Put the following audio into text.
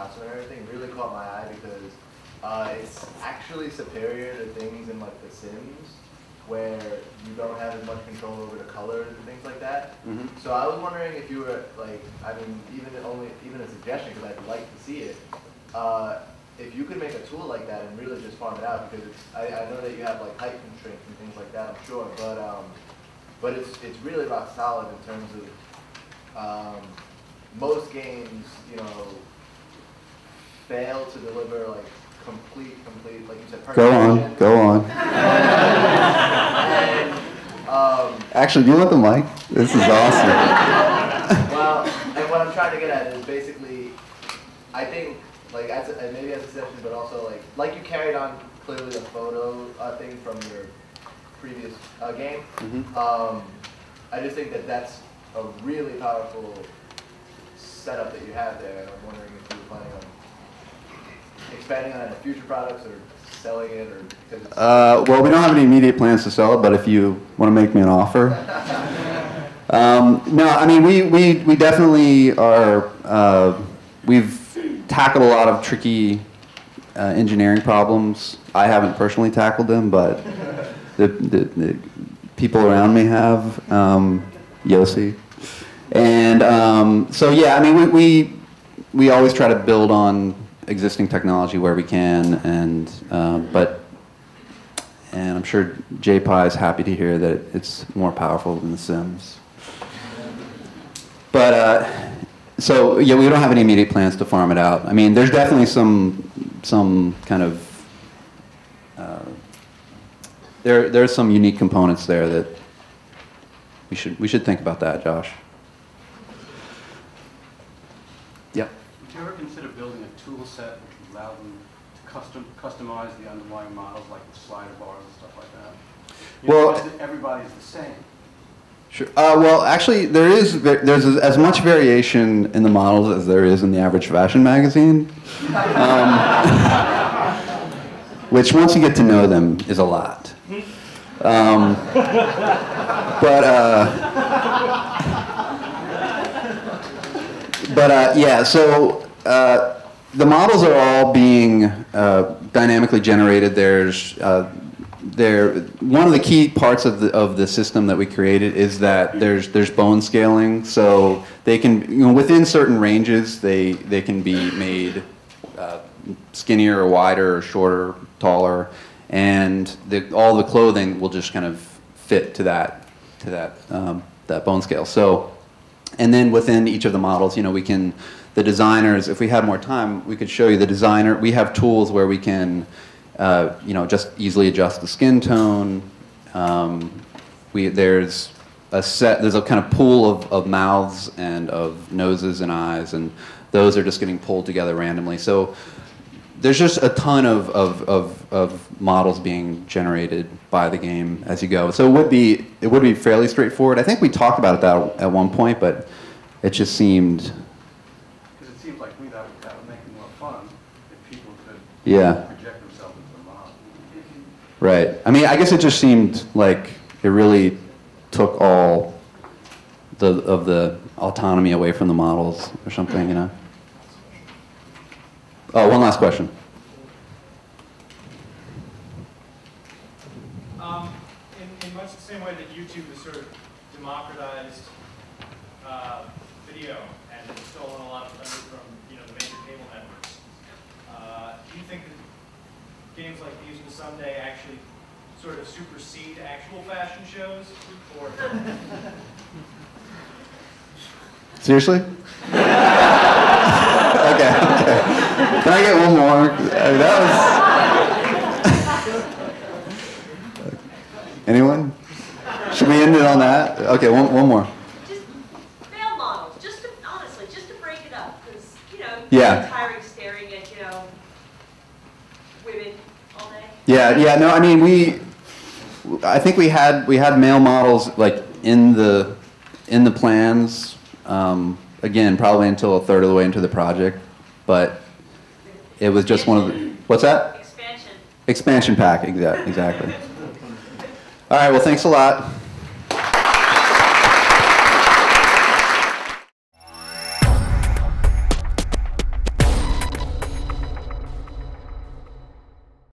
announcement and everything really caught my eye because it's actually superior to things in like The Sims, where you don't have as much control over the colors and things like that. Mm-hmm. So I was wondering if you were like, I mean, even a suggestion, because I'd like to see it. If you could make a tool like that and really just farm it out, because I know that you have like height constraints and things like that, I'm sure, but it's really rock solid in terms of most games, you know, fail to deliver like complete, like you said, perfect. Go on. And, actually, do you want the mic? This is awesome. well, and what I'm trying to get at is basically, I think, like maybe as a suggestion, but also like you carried on clearly the photo thing from your previous game. Mm-hmm. I just think that that's a really powerful setup that you have there, and I'm wondering if you're planning on expanding on it in future products or selling it, or because it's well, we don't have any immediate plans to sell it, but if you want to make me an offer. No, I mean, we definitely are, we've tackled a lot of tricky engineering problems. I haven't personally tackled them, but the people around me have, Yossi. And so yeah, I mean, we always try to build on existing technology where we can, and I'm sure JPI is happy to hear that it's more powerful than The Sims. But so yeah, we don't have any immediate plans to farm it out. I mean, there's definitely some kind of there's some unique components there that we should think about that, Josh. Yep. Would you ever consider building a tool set which would allow them to customize the underlying models, like the slider bars and stuff like that? You know, everybody's the same. Sure. Well, actually, there's as much variation in the models as there is in the average fashion magazine, which once you get to know them is a lot. Yeah, so the models are all being dynamically generated. One of the key parts of the system that we created is that there's bone scaling, so they can, you know, within certain ranges they can be made skinnier or wider or shorter, taller, and all the clothing will just kind of fit to that bone scale. So, and then within each of the models, you know, the designers, if we had more time, we could show you the designer. We have tools where we can, you know, just easily adjust the skin tone. There's a kind of pool of mouths and of noses and eyes, and those are just getting pulled together randomly. So there's just a ton of models being generated by the game as you go. So it would be fairly straightforward. I think we talked about that at one point, but it just seemed. Because it seems like that would make it more fun if people could project themselves into the model. Right. I mean, I guess it just seemed like it really took all of the autonomy away from the models or something, you know. Oh, one last question. In much the same way that YouTube has sort of democratized video and stolen a lot of thunder from, you know, the major cable networks, do you think that games like these will someday actually sort of supersede actual fashion shows? Or Seriously? Okay. Can I get one more? I mean, that was. Anyone? Should we end it on that? Okay, one more. Just male models, honestly, just to break it up, because, you know, Yeah. it's tiring staring at, you know, women all day. Yeah. No, I mean, I think we had male models like in the plans. Again, probably until a third of the way into the project, but it was just one of the. What's that? Expansion. Expansion pack, exactly. All right. Well, thanks a lot.